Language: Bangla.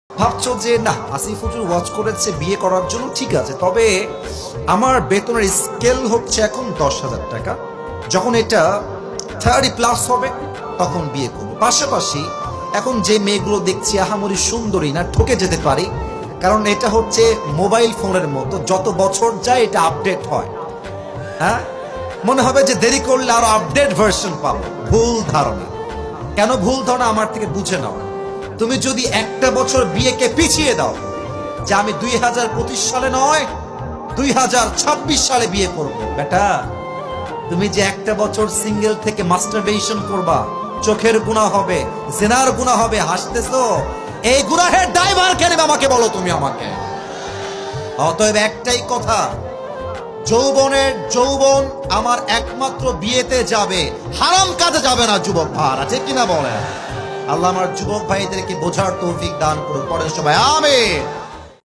ভাবছো যে না, আসিফ হুজুর ওয়াজ করেছে বিয়ে করার জন্য, ঠিক আছে, তবে আমার বেতনের স্কেল হচ্ছে এখন 10,000 টাকা। যখন এটা 30+ হবে তখন বিয়ে করবো। পাশাপাশি এখন যে মেয়েগুলো দেখছি আহামরি সুন্দরী না, ঠকে যেতে পারি, কারণ এটা হচ্ছে মোবাইল ফোনের মতো, যত বছর যায় এটা আপডেট হয়। হ্যাঁ, মনে হবে যে দেরি করলে আরো আপডেট ভার্সন পাবো। ভুল ধারণা। কেন ভুল ধারণা আমার থেকে বুঝে নাও। তুমি যদি একটা বছর বিয়েকে পিছিয়ে দাও, যে আমি 2025 সালে নয় 2026 সালে বিয়ে করব, বেটা তুমি যে একটা বছর সিঙ্গেল থেকে মাস্টারবেশন করবা, চোখের গুনাহ হবে, জিনার গুনাহ হবে, হাসতেছো, এই গুনাহের দায়ভার কে নেবে আমাকে বলো তুমি আমাকে। অতএব একটাই কথা, যৌবন আমার একমাত্র বিয়েতে যাবে, হারাম কাজে যাবে না যুবক ভাই, আছে কিনা বলেন? আল্লাহ আমার যুবক ভাইদেরকে বোঝার তৌফিক দান করুন। পড়েন সবাই আমিন।